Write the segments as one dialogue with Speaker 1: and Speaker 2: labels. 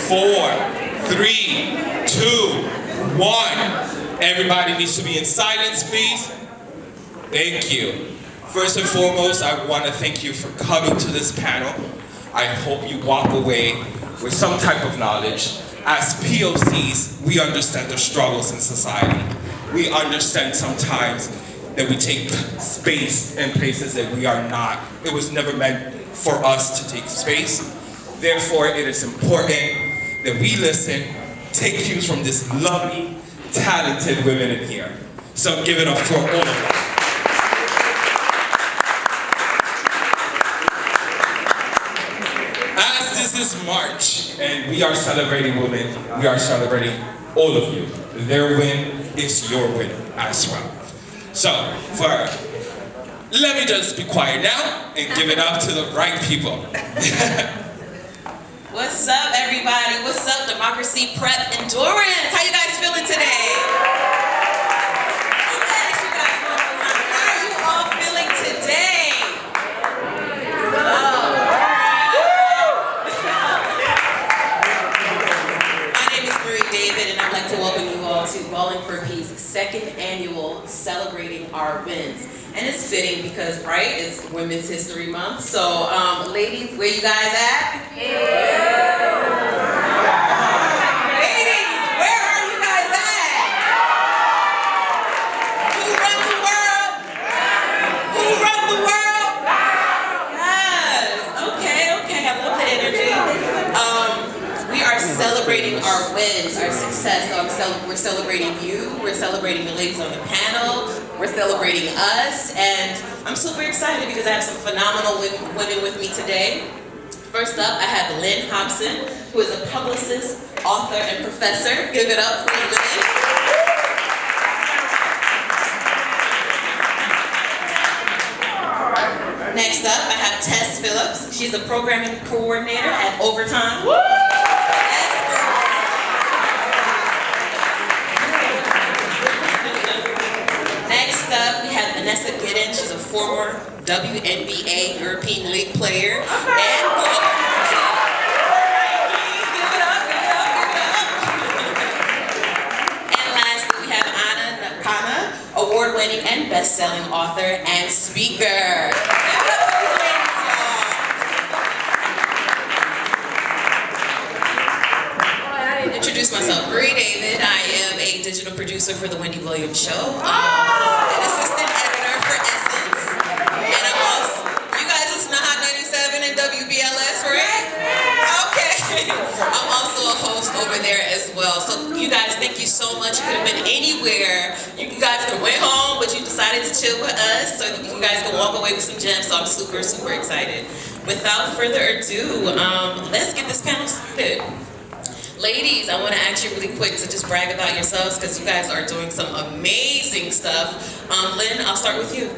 Speaker 1: 4, 3, 2, 1. Everybody needs to be in silence, please. Thank you. First and foremost, I want to thank you for coming to this panel. I hope you walk away with some type of knowledge. As POCs, we understand the struggles in society. We understand sometimes that we take space in places that we are not. It was never meant for us to take space. Therefore, it is important that we listen, take cues from this lovely, talented women in here. So give it up for all of them. As this is March, and we are celebrating women, we are celebrating all of you. Their win is your win as well. So, let me just be quiet now and give it up to the right people.
Speaker 2: What's up, everybody? What's up, Democracy Prep Endurance? How you guys feeling today? How are you all feeling today? My name is Marie David, and I'd like to welcome you all to Ballin for Peace, second annual Celebrating Our Wins. And it's fitting because, right, it's Women's History Month. So, ladies, where you guys at? Ladies, where are you guys at? Who run the world? Who run the world? Yes. Okay. I love the energy. We are celebrating our wins, our success. So we're celebrating you. We're celebrating the ladies on the panel. We're celebrating us, and I'm super excited because I have some phenomenal women with me today. First up, I have Lynn Hobson, who is a publicist, author, and professor. Give it up for Lynn. Next up, I have Tess Phillips. She's a programming coordinator at Overtime. Next up, we have Vanessa Gidden. She's a former WNBA European League player. And lastly, we have Nyakana, award-winning and best-selling author and speaker. Introduce myself, Marie David. I am a digital producer for The Wendy Williams Show, an assistant editor for Essence, and I'm also, you guys listen to Hot 97 and WBLS, right? Okay. I'm also a host over there as well. So you guys, thank you so much. You could have been anywhere. You guys could have went home, but you decided to chill with us so you guys can walk away with some gems. So I'm super, super excited. Without further ado, let's get this panel started. Ladies, I want to ask you really quick to just brag about yourselves because you guys are doing some amazing stuff. Lynn, I'll start with you.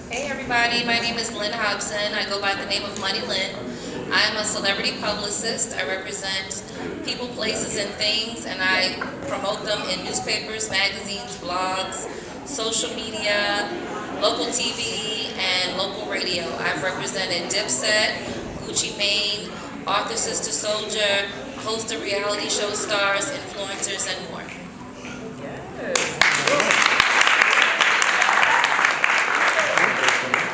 Speaker 3: Hey everybody, my name is Lynn Hobson. I go by the name of Money Lynn. I'm a celebrity publicist. I represent people, places, and things, and I promote them in newspapers, magazines, blogs, social media, local TV, and local radio. I've represented Dipset, Gucci Mane, Author Sister Soldier, host of reality show stars, influencers, and more.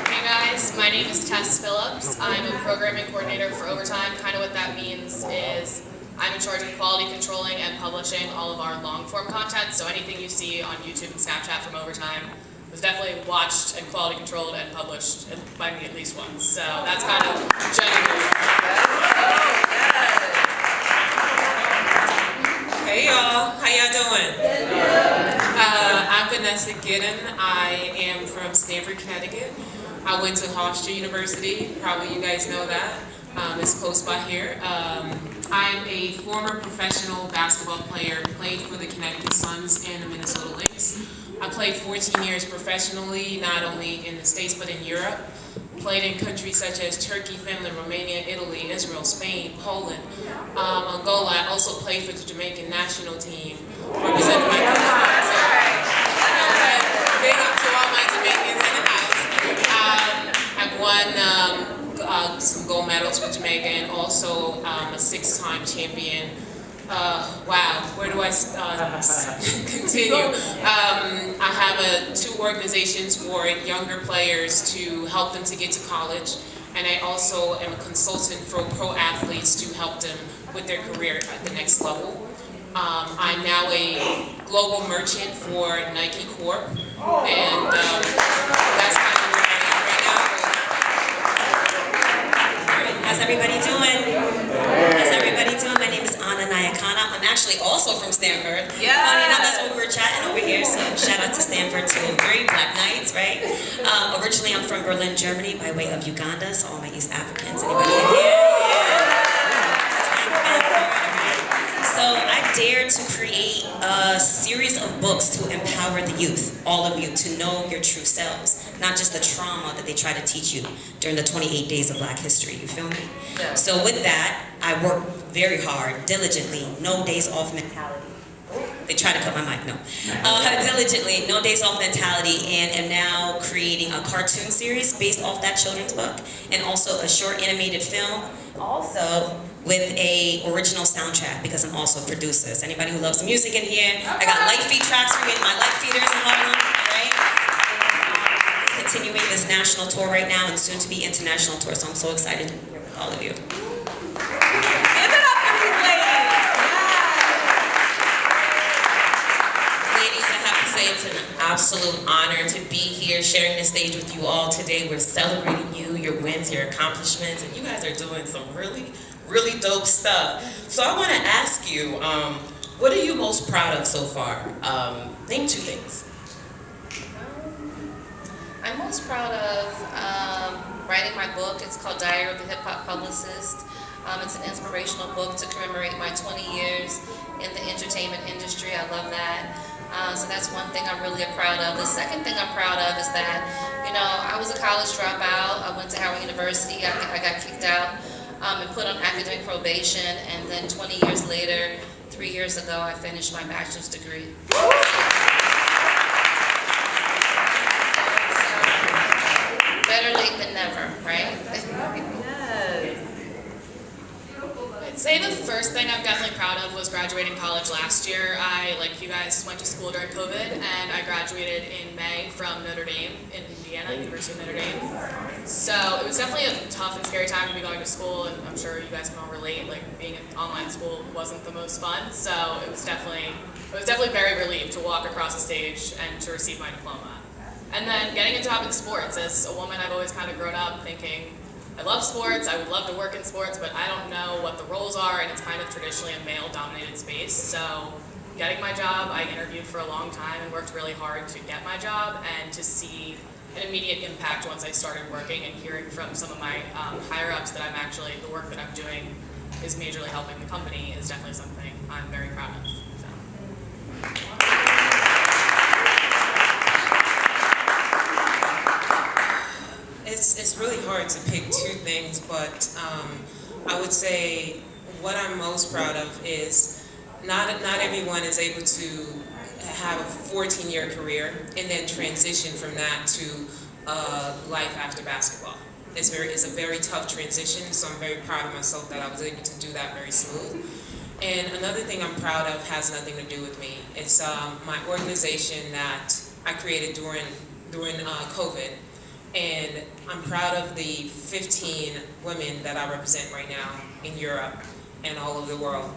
Speaker 4: Hey guys, my name is Tess Phillips. I'm a programming coordinator for Overtime. Kind of what that means is I'm in charge of quality controlling and publishing all of our long-form content. So anything you see on YouTube and Snapchat from Overtime was definitely watched and quality controlled and published by me at least once. So that's kind of generally.
Speaker 5: Hey y'all, how y'all doing? I'm Vanessa Gidden. I am from Stamford, Connecticut. I went to Hofstra University, probably you guys know that. It's close by here. I'm a former professional basketball player, played for the Connecticut Suns and the Minnesota Lynx. I played 14 years professionally, not only in the States but in Europe. Played in countries such as Turkey, Finland, Romania, Italy, Israel, Spain, Poland, Angola. I also played for the Jamaican national team, representing my country. So, big up to all my Jamaicans in the house. I've won some gold medals for Jamaica, and also a 6-time champion. Wow, where do I continue? I have 2 organizations for younger players to help them to get to college, and I also am a consultant for pro athletes to help them with their career at the next level. I'm now a global merchant for Nike Corp, and that's kind of where I am right now.
Speaker 6: How's everybody doing? How's everybody doing? My name is Nyakana. I'm actually also from Stanford.
Speaker 2: Yeah.
Speaker 6: Funny enough, that's what we were chatting over here. So shout out to Stanford too. 3 Black Knights, right? Originally, I'm from Berlin, Germany, by way of Uganda. So all my East Africans, anybody in here? So I dared to create a series of books to empower the youth, all of you, to know your true selves, not just the trauma that they try to teach you during the 28 days of Black history, you feel me?
Speaker 2: Yeah.
Speaker 6: So with that, I work very hard, diligently, no days off mentality. They try to cut my mic, no. Diligently, no days off mentality, and am now creating a cartoon series based off that children's book, and also a short animated film, also with a original soundtrack, because I'm also a producer. So anybody who loves music in here, I got light feed tracks for you, my light feeders in Harlem, right? Continuing this national tour right now, and soon to be international tour, so I'm so excited to be here with all of you.
Speaker 2: Give it up for these ladies. Ladies, I have to say it's an absolute honor to be here sharing the stage with you all today. We're celebrating you, your wins, your accomplishments, and you guys are doing some really dope stuff. So I want to ask you, what are you most proud of so far? Name 2 things.
Speaker 3: I'm most proud of writing my book. It's called Diary of the Hip Hop Publicist. It's an inspirational book to commemorate my 20 years in the entertainment industry. I love that. So that's one thing I'm really proud of. The second thing I'm proud of is that, I was a college dropout. I went to Howard University. I got kicked out and put on academic probation. And then 20 years later, 3 years ago, I finished my bachelor's degree. Better late than never, right?
Speaker 4: I'd say the first thing I'm definitely proud of was graduating college last year. I, like you guys, went to school during COVID, and I graduated in May from Notre Dame in Indiana, University of Notre Dame. So it was definitely a tough and scary time to be going to school, and I'm sure you guys can all relate. Like, being in online school wasn't the most fun, so I was definitely very relieved to walk across the stage and to receive my diploma. And then getting a job in sports. As a woman, I've always kind of grown up thinking, I love sports, I would love to work in sports, but I don't know what the roles are, and it's kind of traditionally a male-dominated space. So getting my job, I interviewed for a long time and worked really hard to get my job, and to see an immediate impact once I started working and hearing from some of my higher-ups that the work that I'm doing is majorly helping the company is definitely something I'm very proud of. So.
Speaker 5: It's really hard to pick 2 things, but I would say what I'm most proud of is not everyone is able to have a 14-year career and then transition from that to life after basketball. It's a very tough transition, so I'm very proud of myself that I was able to do that very smooth. And another thing I'm proud of has nothing to do with me. It's my organization that I created during COVID. And I'm proud of the 15 women that I represent right now in Europe and all over the world.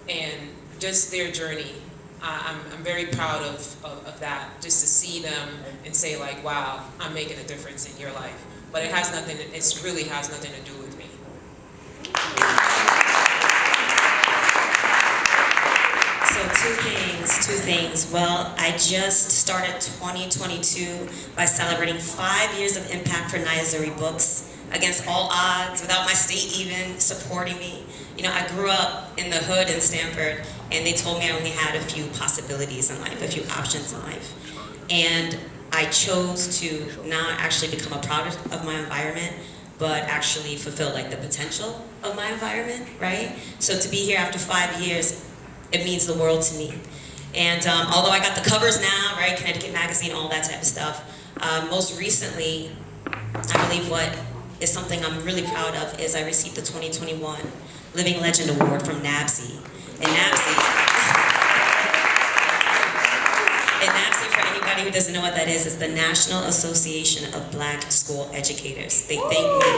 Speaker 5: And just their journey, I'm very proud of that, just to see them and say, like, wow, I'm making a difference in your life. But it really has nothing to do with me.
Speaker 6: So 2 things. Well, I just started 2022 by celebrating 5 years of impact for Nyakana Books, against all odds, without my state even supporting me. I grew up in the hood in Stanford, and they told me I only had a few possibilities in life, a few options in life. And I chose to not actually become a product of my environment, but actually fulfill the potential of my environment, right? So to be here after 5 years, it means the world to me. And although I got the covers now, right, Connecticut Magazine, all that type of stuff, most recently, I believe what is something I'm really proud of, is I received the 2021 Living Legend Award from NABSE. And NABSE, for anybody who doesn't know what that is the National Association of Black School Educators. They thank me.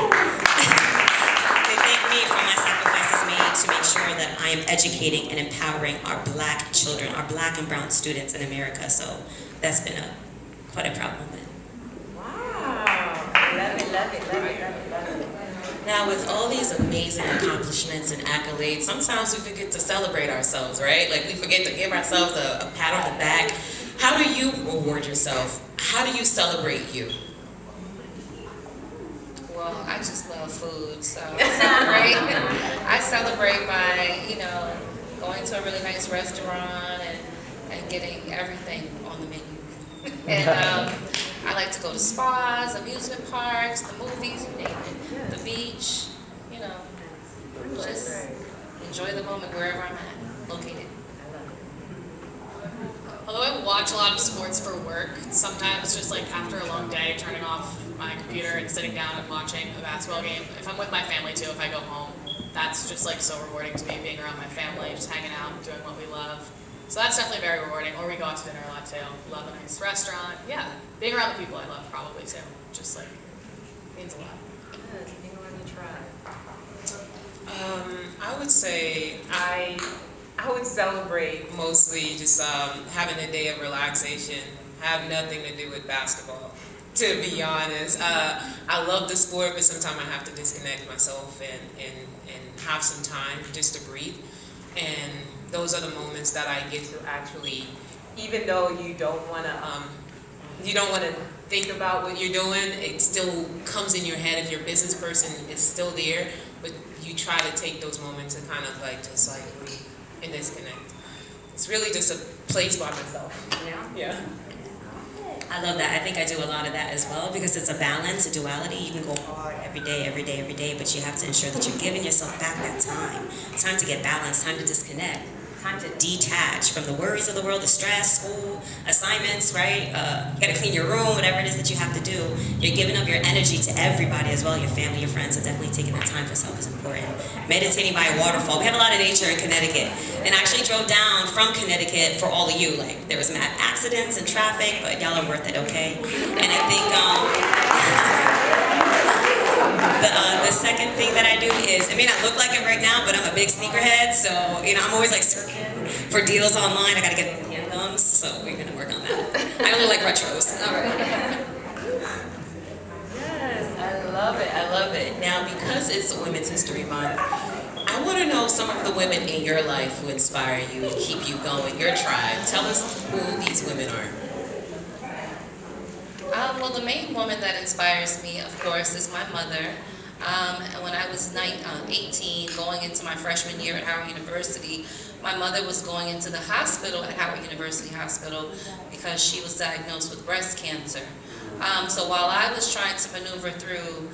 Speaker 6: They thank me for my sacrifices made to make sure that I am educating and empowering our Black children, our Black and brown students in America. So that's been quite a proud moment.
Speaker 2: Now, with all these amazing accomplishments and accolades, sometimes we forget to celebrate ourselves, right? Like, we forget to give ourselves a pat on the back. How do you reward yourself? How do you celebrate you?
Speaker 3: Well, I just love food, so I celebrate by, going to a really nice restaurant and getting everything on the menu. And I like to go to spas, amusement parks, the movies, you name it, the beach, just enjoy the moment wherever I'm at, located.
Speaker 4: Although I watch a lot of sports for work, sometimes just like after a long day, turning off my computer and sitting down and watching a basketball game. If I'm with my family too, if I go home, that's just like so rewarding to me, being around my family, just hanging out, doing what we love. So that's definitely very rewarding. Or we go out to dinner a lot too. Love a nice restaurant. Yeah, being around the people I love probably too. Just like means a lot.
Speaker 5: I would say I would celebrate mostly just having a day of relaxation, have nothing to do with basketball, to be honest. I love the sport, but sometimes I have to disconnect myself and have some time just to breathe. And those are the moments that I get to actually, even though you don't want to think about what you're doing, it still comes in your head. If your business person is still there, but you try to take those moments to kind of like just like breathe and disconnect. It's really just a place by myself. Yeah.
Speaker 6: I love that. I think I do a lot of that as well because it's a balance, a duality. You can go hard every day, but you have to ensure that you're giving yourself back that time. Time to get balanced, time to disconnect, time to detach from the worries of the world, the stress, school, assignments, right? You gotta clean your room, whatever it is that you have to do. You're giving up your energy to everybody as well, your family, your friends, so definitely taking that time for self is important. Meditating by a waterfall. We have a lot of nature in Connecticut. And I actually drove down from Connecticut for all of you. Like, there was accidents and traffic, but y'all are worth it, okay? And I think the second thing that I do is, it may not look like it right now, but I'm a big sneakerhead, so, I'm always like searching for deals online. I gotta get handguns, so we're gonna work on that. I only like retros.
Speaker 2: All right. Yes, I love it. Now, because it's Women's History Month, I want to know some of the women in your life who inspire you and keep you going, your tribe. Tell us who these women are.
Speaker 3: Well, the main woman that inspires me, of course, is my mother. And when I was 18, going into my freshman year at Howard University, my mother was going into the hospital at Howard University Hospital because she was diagnosed with breast cancer. So while I was trying to maneuver through,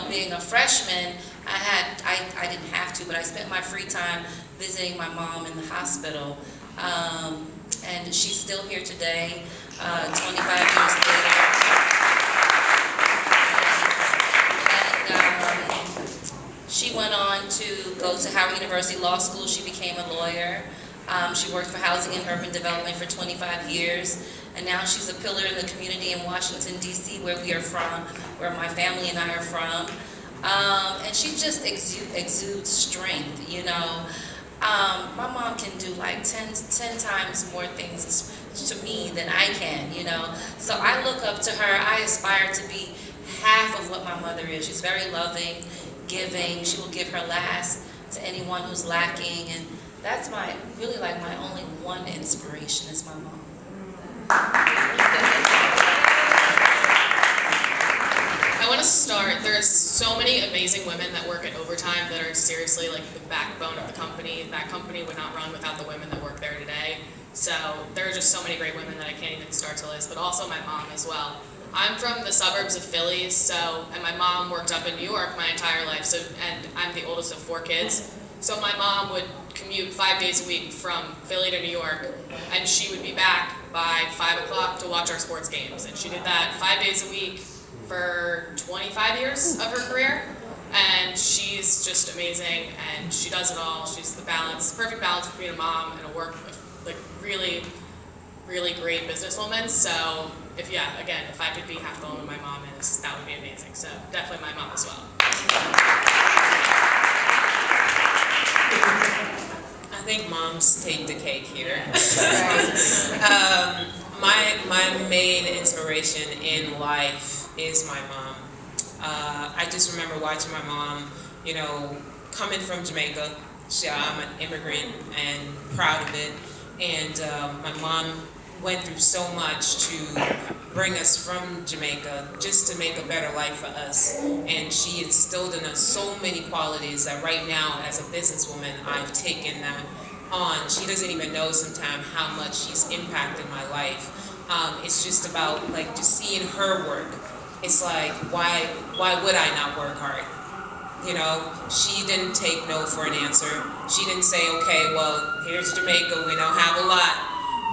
Speaker 3: being a freshman, I didn't have to, but I spent my free time visiting my mom in the hospital. And she's still here today, 25 years later. She went on to go to Howard University Law School. She became a lawyer. She worked for Housing and Urban Development for 25 years. And now she's a pillar in the community in Washington, D.C., where we are from, where my family and I are from. And she just exudes strength, My mom can do like 10 times more things to me than I can, So I look up to her. I aspire to be half of what my mother is. She's very loving, giving. She will give her last to anyone who's lacking. And that's really my only one inspiration is my mom.
Speaker 4: I want to start, there's so many amazing women that work at Overtime that are seriously like the backbone of the company. That company would not run without the women that work there today. So there are just so many great women that I can't even start to list, but also my mom as well. I'm from the suburbs of Philly, and my mom worked up in New York my entire life, and I'm the oldest of 4 kids. So my mom would commute 5 days a week from Philly to New York, and she would be back by 5 o'clock to watch our sports games. And she did that 5 days a week for 25 years of her career, and she's just amazing, and she does it all. She's the perfect balance between a mom and a really, really great businesswoman. So if I could be half the woman my mom is, that would be amazing. So definitely my mom as well.
Speaker 5: I think moms take the cake here. My main inspiration in life is my mom. I just remember watching my mom, coming from Jamaica. I'm an immigrant and proud of it. And my mom went through so much to bring us from Jamaica just to make a better life for us. And she instilled in us so many qualities that right now, as a businesswoman, I've taken that on. She doesn't even know sometimes how much she's impacted my life. It's just about just seeing her work. It's like, why would I not work hard? She didn't take no for an answer. She didn't say, okay, well, here's Jamaica, we don't have a lot,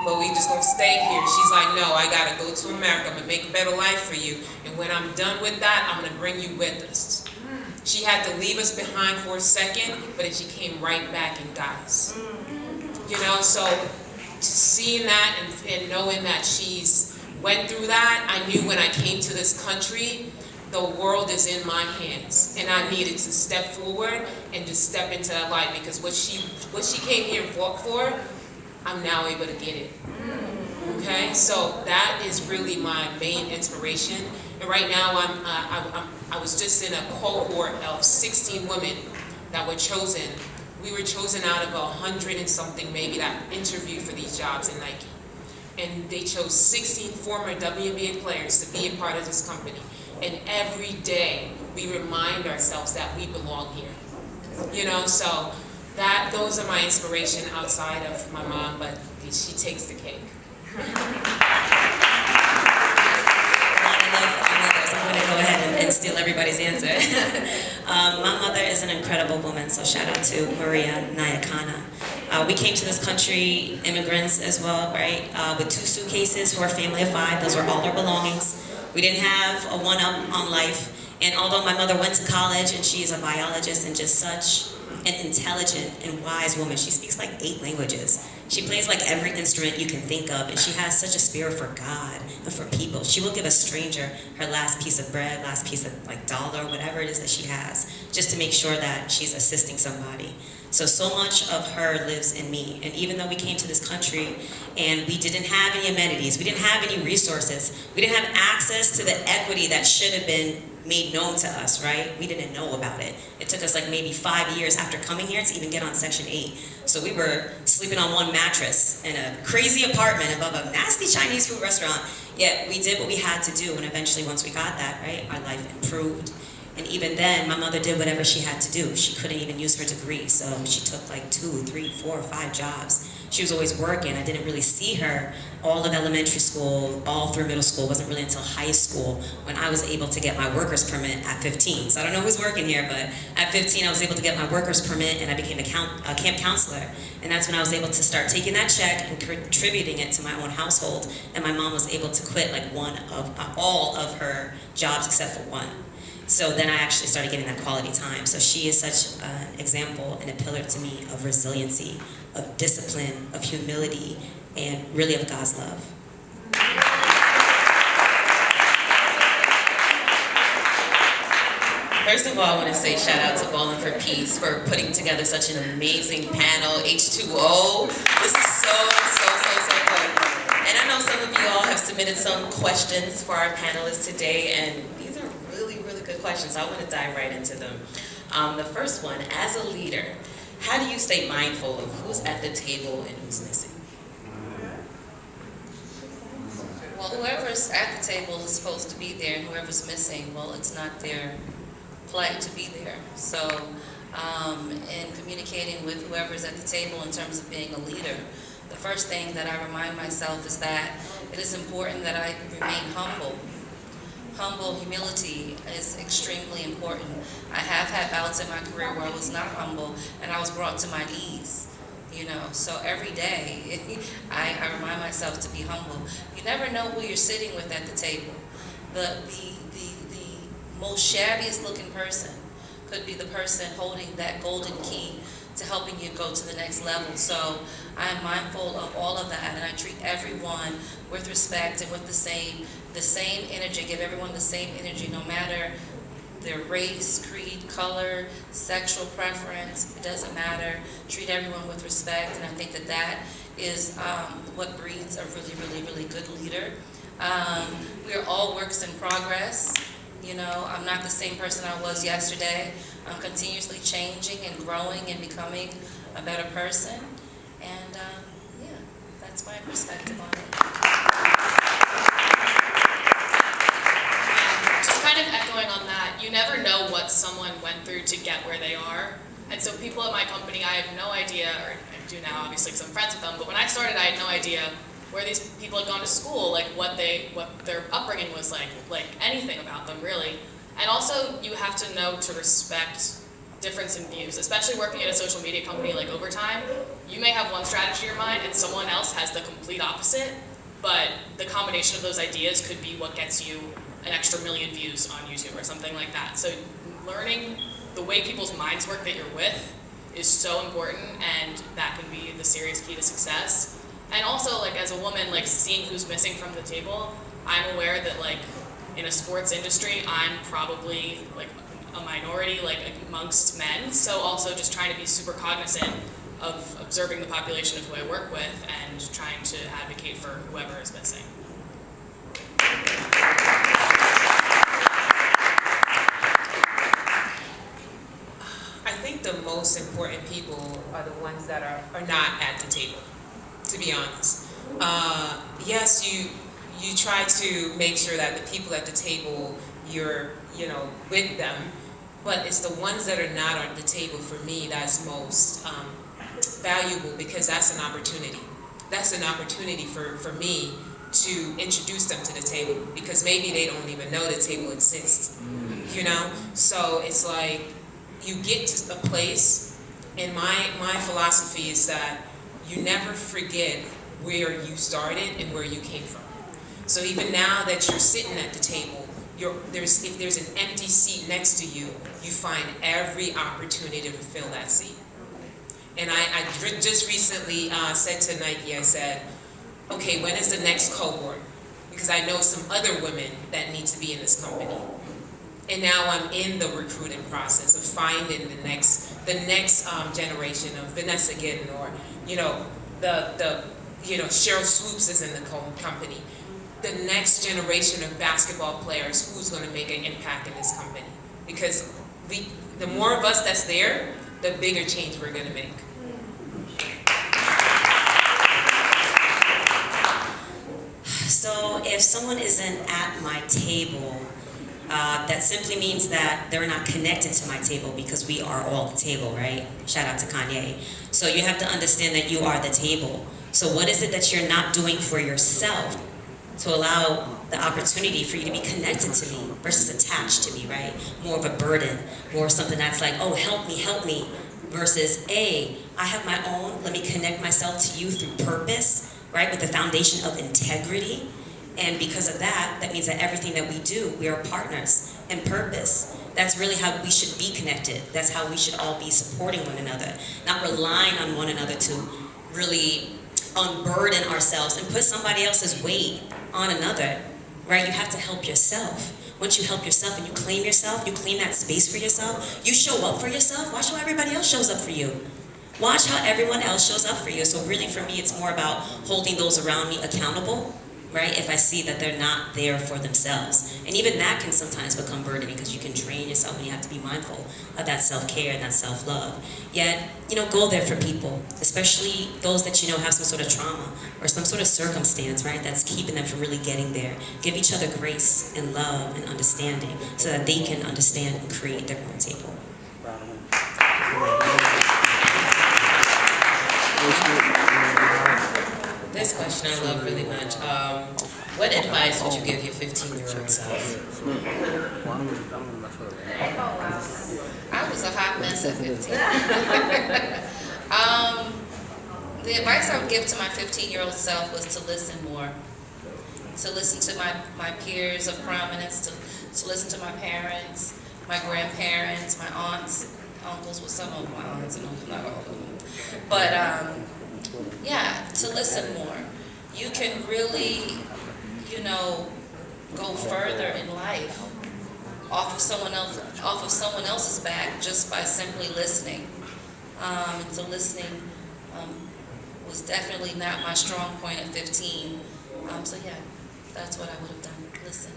Speaker 5: but we just gonna stay here. She's like, no, I gotta go to America, I'm gonna make a better life for you. And when I'm done with that, I'm gonna bring you with us. She had to leave us behind for a second, but then she came right back and got us. So seeing that and knowing that she's went through that, I knew when I came to this country, the world is in my hands, and I needed to step forward and just step into that light, because what she came here and fought for, I'm now able to get it. Okay, so that is really my main inspiration. And right now, I was just in a cohort of 16 women that were chosen. We were chosen out of 100 and something maybe that interviewed for these jobs in Nike, and they chose 16 former WNBA players to be a part of this company. And every day we remind ourselves that we belong here. So those are my inspiration outside of my mom, but she takes the cake.
Speaker 6: I'm going to go ahead and steal everybody's answer. My mother is an incredible woman, so shout out to Maria Nyakana. We came to this country immigrants as well, right? With 2 suitcases for a family of 5. Those were all our belongings. We didn't have a one-up on life. And although my mother went to college and she is a biologist and just such an intelligent and wise woman, she speaks 8 languages. She plays every instrument you can think of, and she has such a spirit for God and for people. She will give a stranger her last piece of bread, last piece of dollar, whatever it is that she has, just to make sure that she's assisting somebody. So much of her lives in me. And even though we came to this country and we didn't have any amenities, we didn't have any resources, we didn't have access to the equity that should have been made known to us, right? We didn't know about it. It took us maybe 5 years after coming here to even get on Section 8. So we were sleeping on one mattress in a crazy apartment above a nasty Chinese food restaurant. Yet we did what we had to do, and eventually once we got that, right, our life improved. And even then, my mother did whatever she had to do. She couldn't even use her degree, so she took 2, 3, 4, 5 jobs. She was always working. I didn't really see her all of elementary school, all through middle school. It wasn't really until high school when I was able to get my worker's permit at 15. So I don't know who's working here, but at 15 I was able to get my worker's permit, and I became a camp counselor. And that's when I was able to start taking that check and contributing it to my own household. And my mom was able to quit all of her jobs except for one. So then I actually started getting that quality time. So she is such an example and a pillar to me of resiliency, of discipline, of humility, and really of God's love.
Speaker 2: First of all, I want to say shout out to Ballin for Peace for putting together such an amazing panel, H2O. This is so good. And I know some of you all have submitted some questions for our panelists today, and these are really good questions. I want to dive right into them. The first one, as a leader, how do you stay mindful of who's at the table and who's missing?
Speaker 3: Well, whoever's at the table is supposed to be there, and whoever's missing, well, it's not their plight to be there. So, in communicating with whoever's at the table in terms of being a leader, the first thing that I remind myself is that it is important that I remain humble. Humility is extremely important. I have had bouts in my career where I was not humble and I was brought to my knees, So every day I remind myself to be humble. You never know who you're sitting with at the table. The most shabbiest looking person could be the person holding that golden key to helping you go to the next level. So I'm mindful of all of that, and I treat everyone with respect and with the same energy, give everyone the same energy, no matter their race, creed, color, sexual preference, it doesn't matter. Treat everyone with respect, and I think that that is what breeds a really, really, really good leader. We are all works in progress. You know, I'm not the same person I was yesterday. I'm continuously changing and growing and becoming a better person. And yeah, that's my perspective on it.
Speaker 4: Just kind of echoing on that, you never know what someone went through to get where they are. And so people at my company, I have no idea, or I do now obviously because I'm friends with them, but when I started I had no idea where these people had gone to school, like what their upbringing was like anything about them really. And also you have to know to respect difference in views, especially working at a social media company like Overtime. You may have one strategy in your mind and someone else has the complete opposite, but the combination of those ideas could be what gets you an extra million views on YouTube or something like that. So learning the way people's minds work that you're with is so important, and that can be the serious key to success. And also, like, as a woman, like, seeing who's missing from the table, I'm aware that, like, in a sports industry, I'm probably, like, a minority, like, amongst men. So also just trying to be super cognizant of observing the population of who I work with and trying to advocate for whoever is missing.
Speaker 5: I think the most important people are the ones that are not at the table, to be honest. Yes, you try to make sure that the people at the table, you're with them, but it's the ones that are not at the table, for me, that's most valuable, because that's an opportunity. That's an opportunity for me to introduce them to the table, because maybe they don't even know the table exists, you know? So it's like, you get to a place, and my philosophy is that you never forget where you started and where you came from. So even now that you're sitting at the table, if there's an empty seat next to you, you find every opportunity to fill that seat. And I just recently said to Nike, I said, okay, when is the next cohort? Because I know some other women that need to be in this company. And now I'm in the recruiting process of finding the next generation of Vanessa Gidden, or the Cheryl Swoops is in the company. The next generation of basketball players, who's going to make an impact in this company? Because the more of us that's there, the bigger change we're going to make.
Speaker 6: So if someone isn't at my table, that simply means that they're not connected to my table, because we are all the table, right? Shout out to Kanye. So you have to understand that you are the table. So what is it that you're not doing for yourself to allow the opportunity for you to be connected to me versus attached to me, right? More of a burden, more something that's like, oh, help me, versus, I have my own, let me connect myself to you through purpose, right? With the foundation of integrity. And because of that, that means that everything that we do, we are partners in purpose. That's really how we should be connected. That's how we should all be supporting one another, not relying on one another to really unburden ourselves and put somebody else's weight on another, right? You have to help yourself. Once you help yourself and you claim that space for yourself, you show up for yourself, watch how everybody else shows up for you. Watch how everyone else shows up for you. So really for me, it's more about holding those around me accountable, right? If I see that they're not there for themselves. And even that can sometimes become burdening, because you can train yourself and you have to be mindful of that self-care and that self-love. Yet, go there for people, especially those that have some sort of trauma or some sort of circumstance, right, that's keeping them from really getting there. Give each other grace and love and understanding so that they can understand and create their own table.
Speaker 2: This question I love really much. What advice would you give your 15-year-old self?
Speaker 3: I was a hot mess at 15. The advice I would give to my 15-year-old self was to listen more, to listen to my peers of prominence, to listen to my parents, my grandparents, my aunts, uncles, with some of my aunts and uncles, not all of them. But yeah, to listen more. You can really, you know, go further in life off of someone else's back just by simply listening. So listening was definitely not my strong point at 15. So yeah, that's what I would have done. Listen.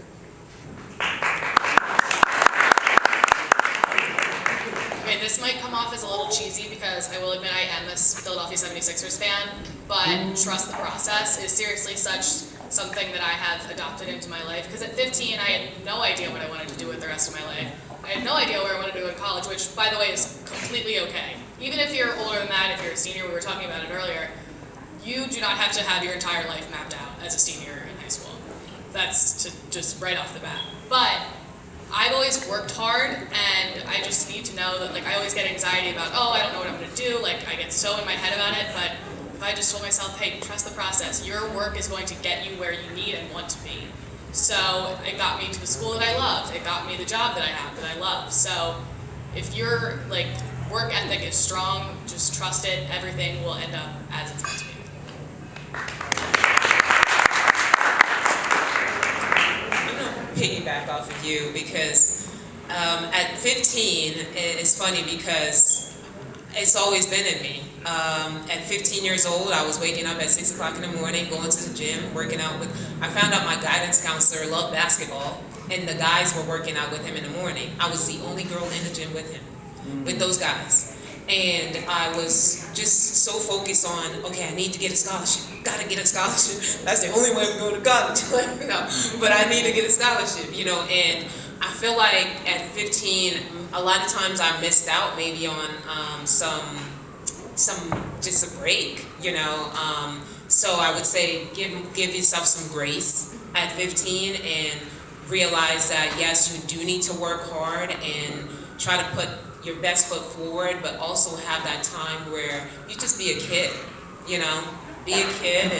Speaker 4: Okay, this might come off as a little cheesy because I will admit I am a Philadelphia 76ers fan, but trust the process is seriously something that I have adopted into my life. Because at 15, I had no idea what I wanted to do with the rest of my life. I had no idea where I wanted to go in college, which, by the way, is completely okay. Even if you're older than that, if you're a senior, we were talking about it earlier, you do not have to have your entire life mapped out as a senior in high school. That's just right off the bat. But I've always worked hard, and I just need to know that, like, I always get anxiety about, oh, I don't know what I'm going to do. Like, I get so in my head about it, but if I just told myself, hey, trust the process. Your work is going to get you where you need and want to be. So it got me to the school that I loved. It got me the job that I have that I love. So if your, like, work ethic is strong, just trust it. Everything will end up as it's meant to be.
Speaker 5: I'm going to piggyback off of you because at 15, it's funny because it's always been in me. At 15 years old, I was waking up at 6 o'clock in the morning, going to the gym, working out with, I found out my guidance counselor loved basketball, and the guys were working out with him in the morning. I was the only girl in the gym with him, with those guys. And I was just so focused on, okay, I need to get a scholarship. Gotta get a scholarship. That's the only way I'm going to college. No, but I need to get a scholarship, you know. And I feel like at 15, a lot of times I missed out maybe on just a break, you know. So I would say give yourself some grace at 15 and realize that yes, you do need to work hard and try to put your best foot forward, but also have that time where you just be a kid, you know, be a kid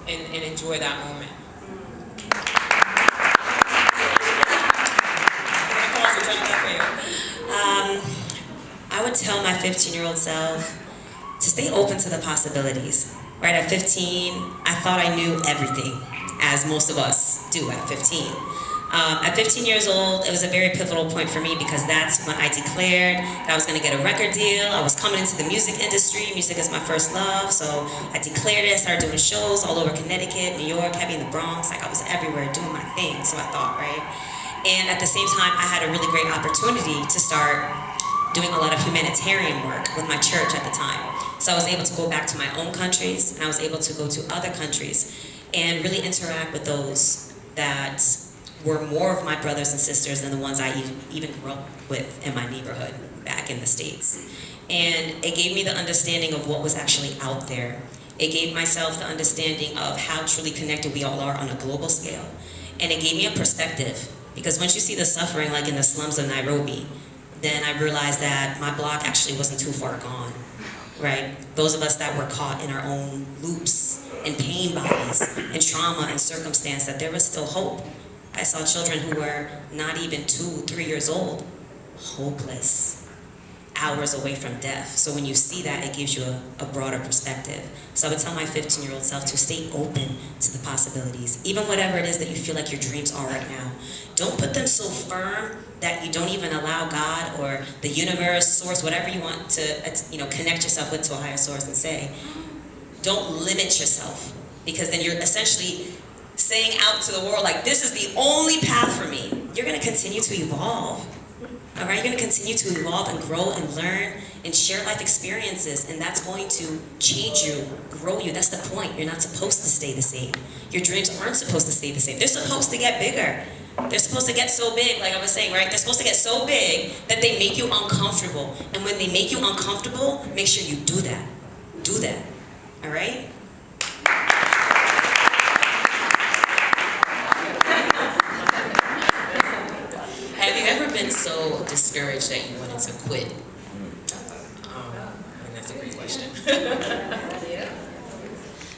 Speaker 5: and enjoy that moment.
Speaker 6: I would tell my 15-year-old self to stay open to the possibilities. Right at 15, I thought I knew everything, as most of us do at 15. At 15 years old, it was a very pivotal point for me because that's when I declared that I was going to get a record deal. I was coming into the music industry. Music is my first love, so I declared it. I started doing shows all over Connecticut, New York, heavy in the Bronx. Like, I was everywhere doing my thing, so I thought, right? And at the same time, I had a really great opportunity to start doing a lot of humanitarian work with my church at the time. So I was able to go back to my own countries, and I was able to go to other countries and really interact with those that were more of my brothers and sisters than the ones I even grew up with in my neighborhood back in the States. And it gave me the understanding of what was actually out there. It gave myself the understanding of how truly connected we all are on a global scale. And it gave me a perspective, because once you see the suffering like in the slums of Nairobi, then I realized that my block actually wasn't too far gone, right? Those of us that were caught in our own loops and pain bodies and trauma and circumstance, that there was still hope. I saw children who were not even 2, 3 years old, hopeless, hours away from death. So when you see that, it gives you a broader perspective. So I would tell my 15-year-old self to stay open to the possibilities, even whatever it is that you feel like your dreams are right now. Don't put them so firm that you don't even allow God or the universe, source, whatever you want to connect yourself with to a higher source and say. Don't limit yourself, because then you're essentially saying out to the world, like, this is the only path for me. You're going to continue to evolve. All right? You're going to continue to evolve and grow and learn and share life experiences, and that's going to change you, grow you. That's the point. You're not supposed to stay the same. Your dreams aren't supposed to stay the same. They're supposed to get bigger. They're supposed to get so big, like I was saying, right? They're supposed to get so big that they make you uncomfortable. And when they make you uncomfortable, make sure you do that. Do that. All right?
Speaker 2: Have you ever been so discouraged that you wanted to quit?
Speaker 5: And that's a great question.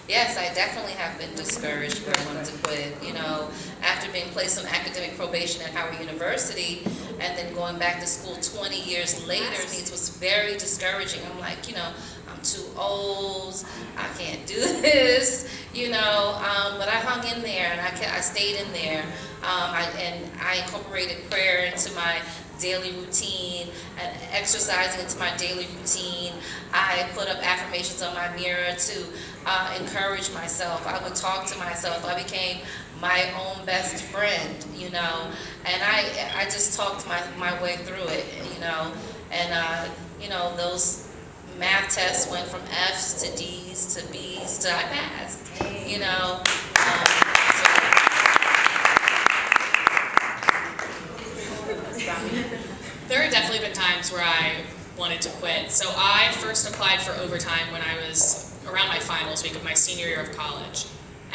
Speaker 3: Yes, I definitely have been discouraged where I wanted to quit. You know, after being placed on academic probation at Howard University and then going back to school 20 years later, it was very discouraging. I'm like, you know, I'm too old, I can't do this, you know, but I hung in there and I stayed in there. I incorporated prayer into my daily routine and exercising into my daily routine. I put up affirmations on my mirror to encourage myself. I would talk to myself. I became my own best friend, you know, and I just talked my way through it, you know, and you know, those math tests went from F's to D's to B's to I passed, you know.
Speaker 4: There have definitely been times where I wanted to quit. So I first applied for overtime when I was around my finals week of my senior year of college.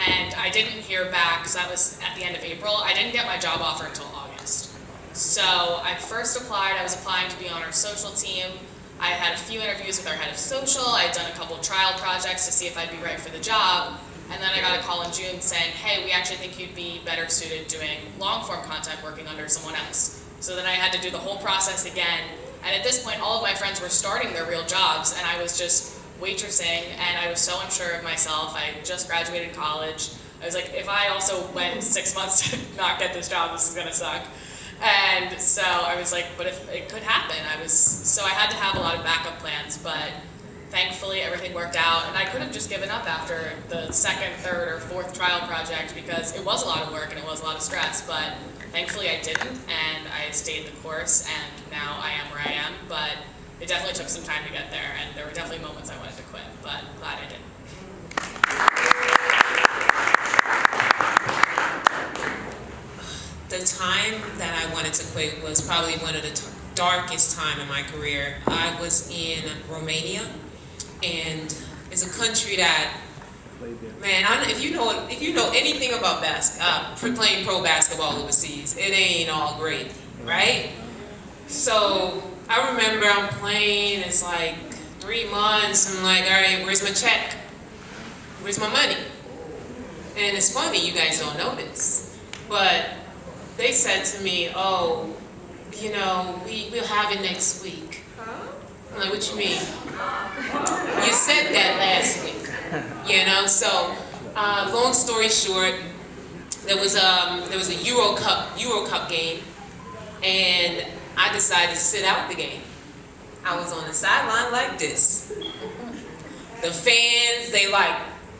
Speaker 4: And I didn't hear back, because that was at the end of April. I didn't get my job offer until August. So I first applied, I was applying to be on our social team. I had a few interviews with our head of social. I had done a couple of trial projects to see if I'd be right for the job. And then I got a call in June saying, hey, we actually think you'd be better suited doing long form content working under someone else. So then I had to do the whole process again. And at this point, all of my friends were starting their real jobs, and I was just waitressing, and I was so unsure of myself. I just graduated college. I was like, if I also went 6 months to not get this job, this is gonna suck. And so I was like, but if it could happen, so I had to have a lot of backup plans, but thankfully everything worked out, and I could have just given up after the second, third, or fourth trial project because it was a lot of work and it was a lot of stress, but thankfully I didn't, and I stayed the course, and now I am where I am, but it definitely took some time to get there, and there were definitely moments I wanted to quit, but glad I didn't.
Speaker 5: The time that I wanted to quit was probably one of the darkest time in my career. I was in Romania, and it's a country that, man, I don't know, if you know anything about playing pro basketball overseas, it ain't all great, right? So I remember I'm playing, it's like 3 months, I'm like, all right, where's my check? Where's my money? And it's funny, you guys don't know this, but they said to me, oh, you know, we'll have it next week. I'm like, what you mean? You said that last week, you know? So, long story short, there was a Euro Cup game, and I decided to sit out the game. I was on the sideline like this. The fans, they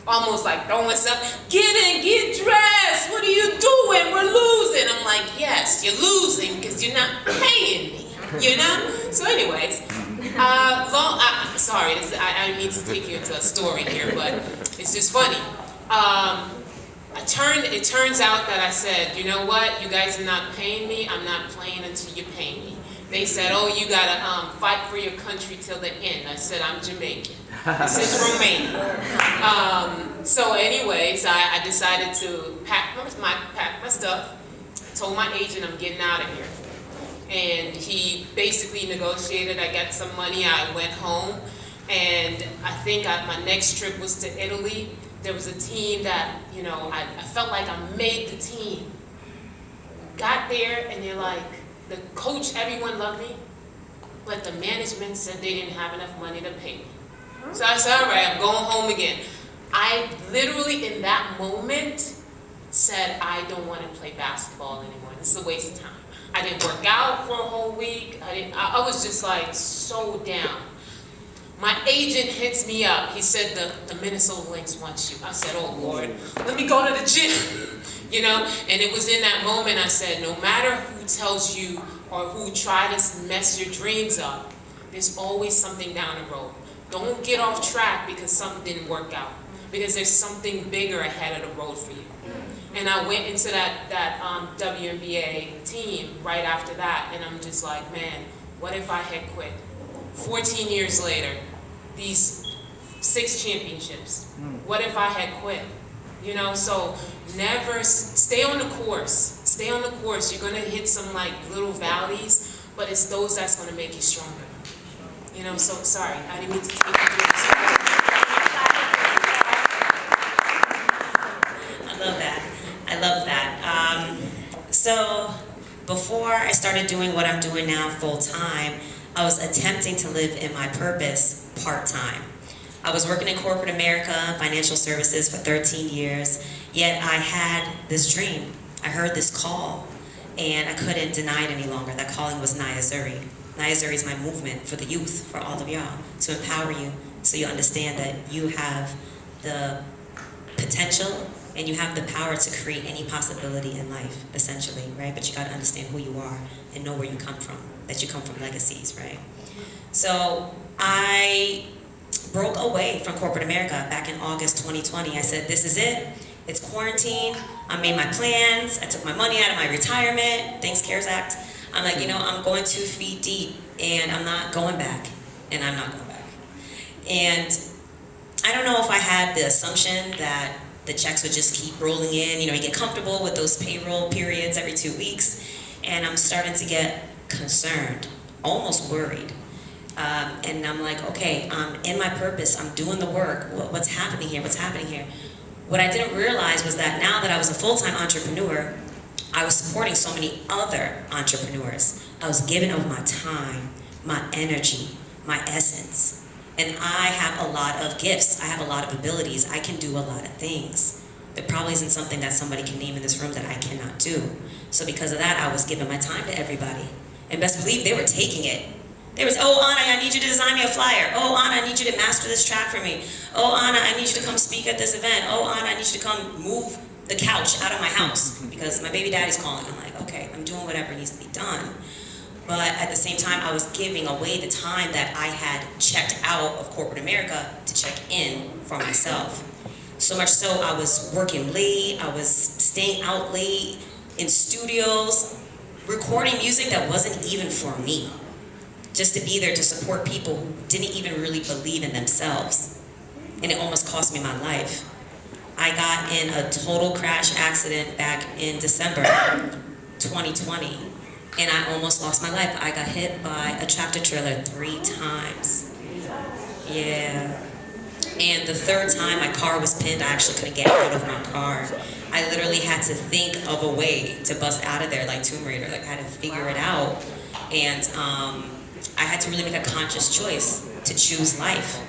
Speaker 5: almost throwing stuff. Get in, get dressed. What are you doing? We're losing. I'm like, yes, you're losing because you're not paying me, you know? So anyways, sorry, I need to take you into a story here, but it's just funny. It turns out that I said, you know what? You guys are not paying me. I'm not playing until you pay me. They said, oh, you gotta fight for your country till the end. I said, I'm Jamaican. This is Romania. So anyways, I decided to pack my stuff. Told my agent I'm getting out of here. And he basically negotiated. I got some money. I went home. And I think my next trip was to Italy. There was a team that, you know, I felt like I made the team. Got there and they're like, the coach, everyone loved me, but the management said they didn't have enough money to pay me. So I said, all right, I'm going home again. I literally, in that moment, said, I don't want to play basketball anymore. This is a waste of time. I didn't work out for a whole week. I was just like so down. My agent hits me up. He said, the Minnesota Lynx wants you. I said, oh Lord, let me go to the gym. You know, and it was in that moment I said, no matter who tells you or who try to mess your dreams up, there's always something down the road. Don't get off track because something didn't work out, because there's something bigger ahead of the road for you. And I went into that WNBA team right after that, and I'm just like, man, what if I had quit? 14 years later, these 6 championships. What if I had quit? You know, so never, stay on the course. Stay on the course. You're going to hit some little valleys, but it's those that's going to make you stronger. You know, so sorry, I didn't mean to take you through this.
Speaker 6: Before I started doing what I'm doing now full time, I was attempting to live in my purpose part time. I was working in corporate America, financial services for 13 years, yet I had this dream. I heard this call, and I couldn't deny it any longer. That calling was Nyakana. Nyakana is my movement for the youth, for all of y'all, to empower you so you understand that you have the potential and you have the power to create any possibility in life, essentially, right? But you got to understand who you are and know where you come from, that you come from legacies, right? So I broke away from corporate America back in August 2020. I said, this is it. It's quarantine. I made my plans. I took my money out of my retirement. Thanks, CARES Act. I'm like, I'm going 2 feet deep, and I'm not going back, and I'm not going back. And I don't know if I had the assumption that the checks would just keep rolling in. You get comfortable with those payroll periods every 2 weeks, and I'm starting to get concerned, almost worried. And I'm like, okay, I'm in my purpose. I'm doing the work. What's happening here? What's happening here? What I didn't realize was that now that I was a full-time entrepreneur, I was supporting so many other entrepreneurs. I was giving of my time, my energy, my essence. And I have a lot of gifts. I have a lot of abilities. I can do a lot of things. There probably isn't something that somebody can name in this room that I cannot do. So because of that, I was giving my time to everybody. And best believe they were taking it. They was, oh, Anna, I need you to design me a flyer. Oh, Anna, I need you to master this track for me. Oh, Anna, I need you to come speak at this event. Oh, Anna, I need you to come move the couch out of my house because my baby daddy's calling. I'm like, okay, I'm doing whatever needs to be done. But at the same time, I was giving away the time that I had checked out of corporate America to check in for myself. So much so, I was working late, I was staying out late in studios, recording music that wasn't even for me, just to be there to support people who didn't even really believe in themselves. And it almost cost me my life. I got in a total crash accident back in December 2020. And I almost lost my life. I got hit by a tractor trailer 3 times. Yeah. And the 3rd time my car was pinned, I actually couldn't get out of my car. I literally had to think of a way to bust out of there like Tomb Raider. Like I had to figure it out. And I had to really make a conscious choice to choose life.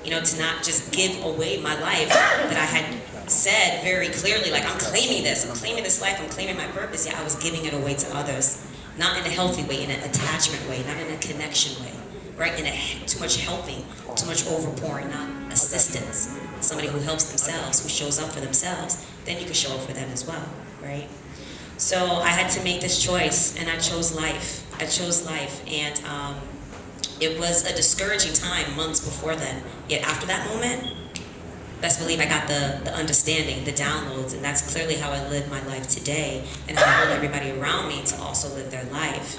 Speaker 6: To not just give away my life that I had said very clearly, like I'm claiming this life, I'm claiming my purpose. Yeah, I was giving it away to others. Not in a healthy way, in an attachment way, not in a connection way, right? In too much helping, too much overpouring, not assistance. Somebody who helps themselves, who shows up for themselves, then you can show up for them as well, right? So I had to make this choice, and I chose life. And it was a discouraging time months before then. Yet after that moment, best believe I got the understanding, the downloads, and that's clearly how I live my life today, and how I hold everybody around me to also live their life.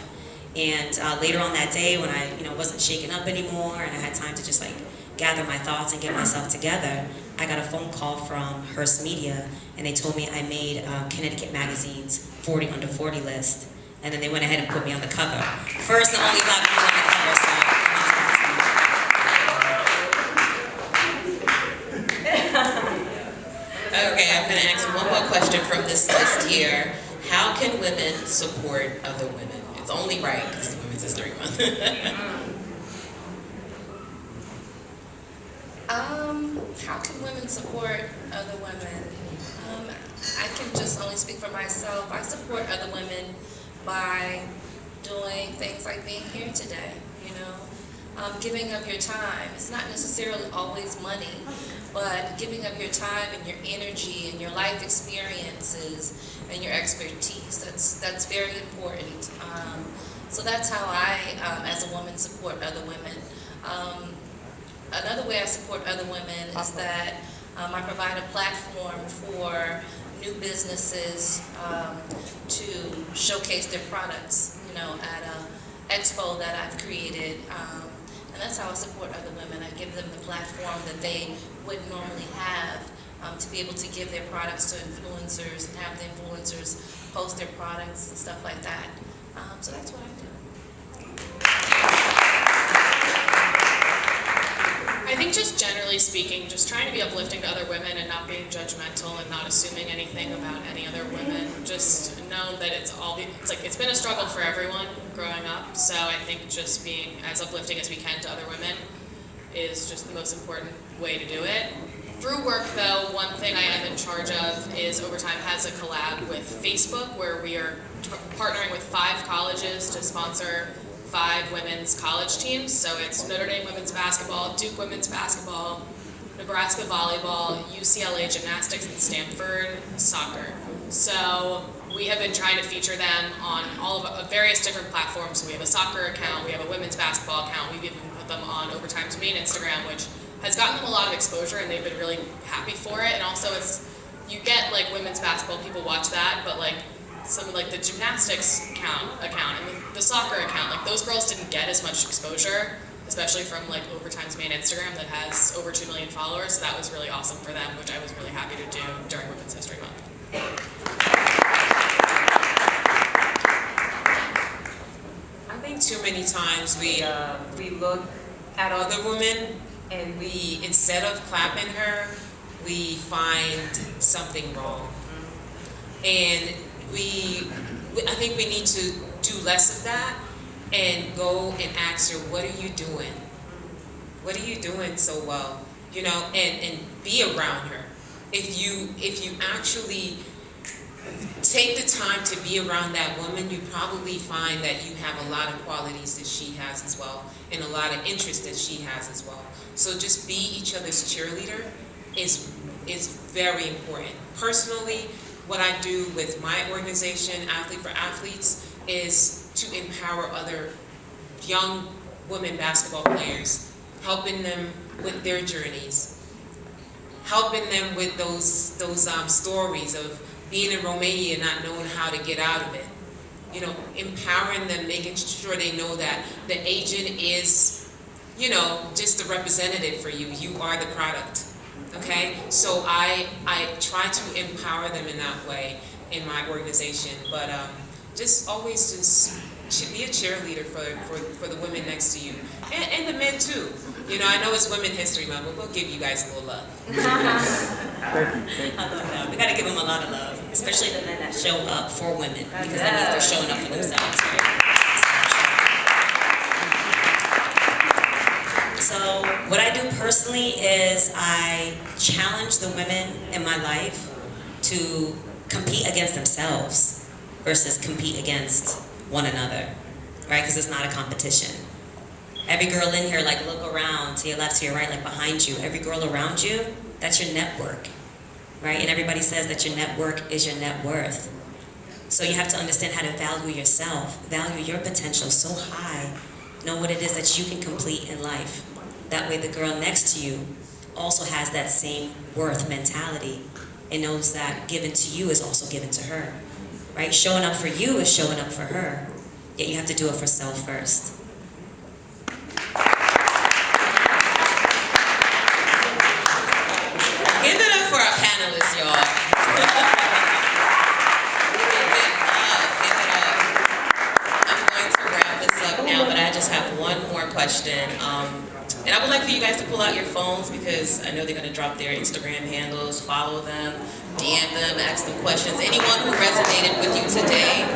Speaker 6: And later on that day, when I wasn't shaken up anymore, and I had time to just gather my thoughts and get myself together, I got a phone call from Hearst Media, and they told me I made Connecticut Magazine's 40 Under 40 list, and then they went ahead and put me on the cover. First and only Black woman on the cover, so.
Speaker 2: Okay, I'm going to ask one more question from this list here. How can women support other women? It's only right because it's Women's History Month.
Speaker 3: How can women support other women? I can just only speak for myself. I support other women by doing things like being here today, giving up your time. It's not necessarily always money, but giving up your time and your energy and your life experiences and your expertise. That's very important. So that's how I, as a woman, support other women. Another way I support other women is that I provide a platform for new businesses to showcase their products, at an expo that I've created. And that's how I support other women. I give them the platform that they wouldn't normally have to be able to give their products to influencers and have the influencers post their products and stuff like that. So that's what I do.
Speaker 4: I think just generally speaking, just trying to be uplifting to other women and not being judgmental and not assuming anything about any other women. Just know that it's been a struggle for everyone growing up. So I think just being as uplifting as we can to other women is just the most important way to do it. Through work though, one thing I am in charge of is Overtime has a collab with Facebook where we are partnering with 5 colleges to sponsor 5 women's college teams. So it's Notre Dame women's basketball, Duke women's basketball, Nebraska volleyball, UCLA gymnastics, and Stanford soccer. So we have been trying to feature them on all of various different platforms. So we have a soccer account, we have a women's basketball account, we've even put them on Overtime's main Instagram, which has gotten them a lot of exposure and they've been really happy for it. And also you get like women's basketball, people watch that, but like some of like the gymnastics account and the soccer account, like those girls didn't get as much exposure, especially from like Overtime's main Instagram that has over 2 million followers. So that was really awesome for them, which I was really happy to do during Women's History Month.
Speaker 5: I think too many times we look at other women and we, instead of clapping her, we find something wrong. And I think we need to do less of that and go and ask her, what are you doing? What are you doing so well? You know, and be around her. If you actually take the time to be around that woman, you probably find that you have a lot of qualities that she has as well, and a lot of interests that she has as well. So just be each other's cheerleader is very important. Personally, what I do with my organization, Athlete for Athletes, is to empower other young women basketball players, helping them with their journeys, helping them with those stories of being in Romania and not knowing how to get out of it. You know, empowering them, making sure they know that the agent is, you know, just a representative for you. You are the product. Okay, so I try to empower them in that way in my organization, but just always just be a cheerleader for the women next to you, and the men too. You know, I know it's Women's History Month, but we'll give you guys a little love.
Speaker 6: Thank you. I love that. We got to give them a lot of love, especially the men that show up for women, because that means they're showing up for themselves, right? So what I do personally is I challenge the women in my life to compete against themselves versus compete against one another, right? Because it's not a competition. Every girl in here, like, look around to your left, to your right, like behind you. Every girl around you, that's your network, right? And everybody says that your network is your net worth. So you have to understand how to value yourself, value your potential so high, know what it is that you can complete in life. That way the girl next to you also has that same worth mentality and knows that given to you is also given to her, right? Showing up for you is showing up for her, yet you have to do it for self first.
Speaker 2: Give it up for our panelists, y'all. Give it up. I'm going to wrap this up now, but I just have one more question. And I would like for you guys to pull out your phones because I know they're going to drop their Instagram handles, follow them, DM them, ask them questions. Anyone who resonated with you today.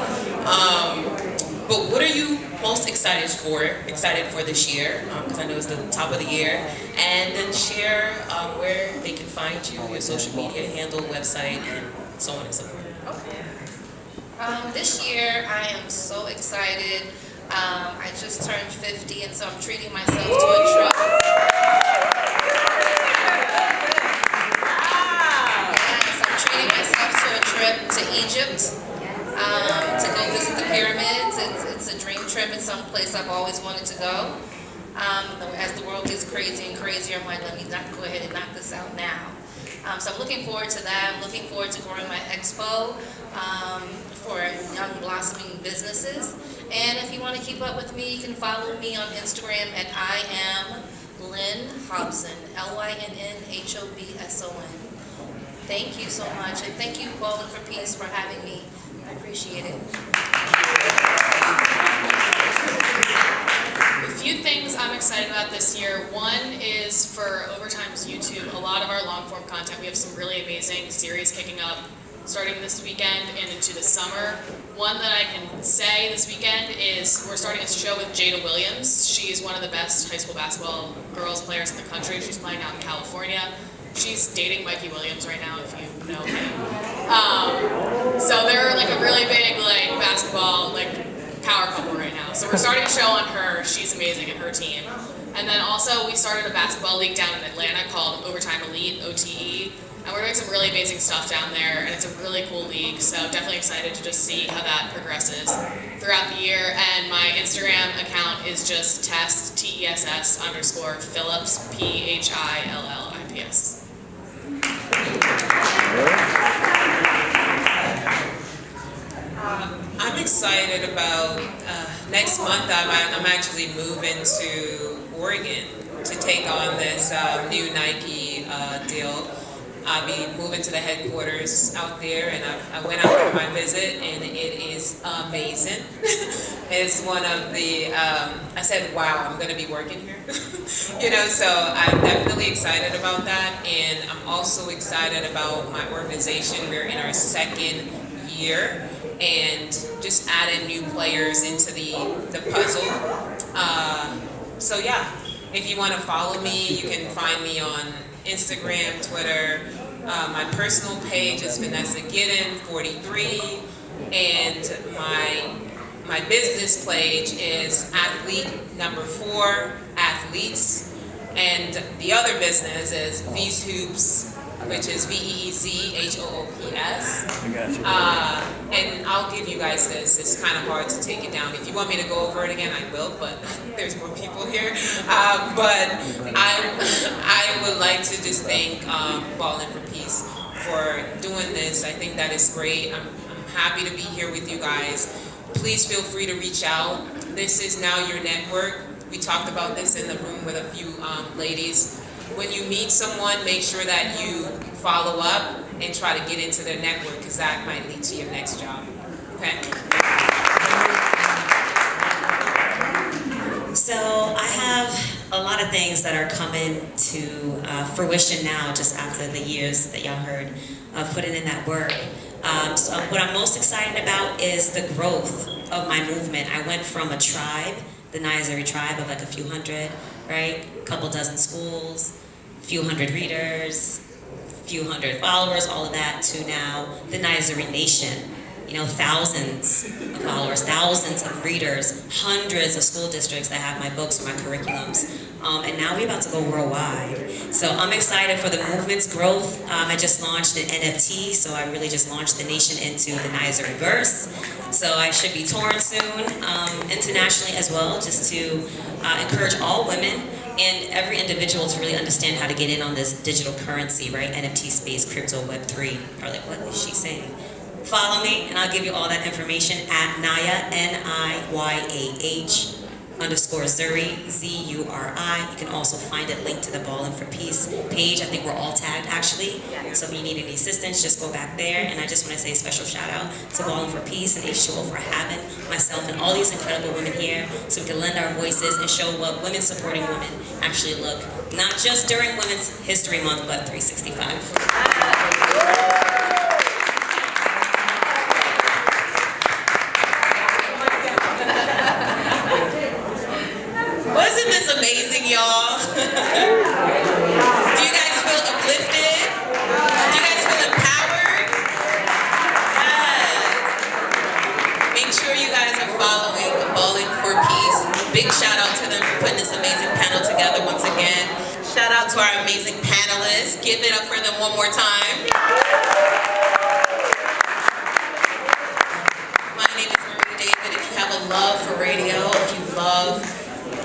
Speaker 2: But what are you most excited for this year? Because I know it's the top of the year. And then share where they can find you, your social media handle, website, and so on and so forth.
Speaker 3: This year, I am so excited. I just turned 50, and so I'm treating myself to a trip. Yes, I'm treating myself to a trip to Egypt, to go visit the pyramids. It's a dream trip. It's some place I've always wanted to go. As the world gets crazy and crazier, I'm like, let me go ahead and knock this out now. So I'm looking forward to that. I'm looking forward to growing my expo for young blossoming businesses. And if you want to keep up with me, you can follow me on Instagram at I am Lynn Hobson, LYNNHOBSON. Thank you so much, and thank you, Ballin for Peace, for having me. I appreciate it.
Speaker 4: A few things I'm excited about this year. One is for Overtime's YouTube. A lot of our long form content, we have some really amazing series kicking up starting this weekend and into the summer. One that I can say this weekend is we're starting a show with Jada Williams. She's one of the best high school basketball girls players in the country. She's playing out in California. She's dating Mikey Williams right now, if you know him. So they're like a really big like basketball power couple right now. So we're starting a show on her. She's amazing and her team. And then also we started a basketball league down in Atlanta called Overtime Elite, OTE. And we're doing some really amazing stuff down there, and it's a really cool league, so definitely excited to just see how that progresses throughout the year. And my Instagram account is just Tess, TESS _ Phillips, PHILLIPS.
Speaker 5: I'm excited about next month. I'm actually moving to Oregon to take on this new Nike deal. I'll be moving to the headquarters out there, and I went out for my visit, and it is amazing. It's one of the, I said, wow, I'm going to be working here. So I'm definitely excited about that, and I'm also excited about my organization. We're in our second year, and just adding new players into the puzzle. So yeah, if you want to follow me, you can find me on Instagram, Twitter. My personal page is Vanessa Gidden 43, and my business page is athlete4 athletes, and the other business is V's Hoops, which is VEEZHOOPS. And I'll give you guys this. It's kind of hard to take it down. If you want me to go over it again, I will, but there's more people here. But I would like to just thank Ballin for Peace for doing this. I think that is great. I'm happy to be here with you guys. Please feel free to reach out. This is now your network. We talked about this in the room with a few ladies. When you meet someone, make sure that you follow up and try to get into their network, because that might lead to your next job. Okay?
Speaker 6: So I have a lot of things that are coming to fruition now, just after the years that y'all heard of putting in that work. So what I'm most excited about is the growth of my movement. I went from a tribe, the Nyakana tribe of like a few hundred, right? A couple dozen schools, a few hundred readers, a few hundred followers, all of that, to now the Nyakana Nation. Thousands of followers, thousands of readers, hundreds of school districts that have my books or my curriculums. And now we're about to go worldwide. So I'm excited for the movement's growth. I just launched an NFT, so I really just launched the nation into the Nyakana verse. So I should be touring soon, internationally as well, just to encourage all women and every individual to really understand how to get in on this digital currency, right? NFT space, crypto, Web3. Or like, what is she saying? Follow me, and I'll give you all that information at Naya, NIYAH _Zuri, ZURI. You can also find it linked to the Ballin for Peace page. I think we're all tagged, actually. So if you need any assistance, just go back there. And I just want to say a special shout out to Ballin for Peace and H2O for having myself and all these incredible women here, so we can lend our voices and show what women supporting women actually look, not just during Women's History Month, but 365.
Speaker 2: Wasn't this amazing, y'all? Do you guys feel uplifted? Do you guys feel empowered? Yes. Make sure you guys are following Ballin for Peace. Big shout out to them for putting this amazing panel together once again. Shout out to our amazing panelists. Give it up for them one more time. My name is Marie David. If you have a love for radio, if you love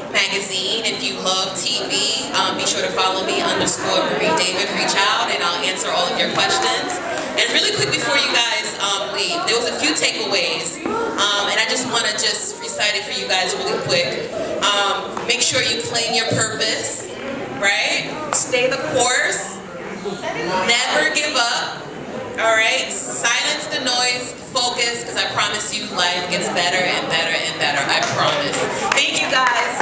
Speaker 2: magazine, if you love TV, be sure to follow me _Marie David. Reach out and I'll answer all of your questions. And really quick before you guys leave, there was a few takeaways, and I just want to just recite it for you guys really quick. Make sure you claim your purpose, right? Stay the course. Never give up. All right? Silence the noise. Focus, because I promise you life gets better and better and better. I promise. Thank you guys.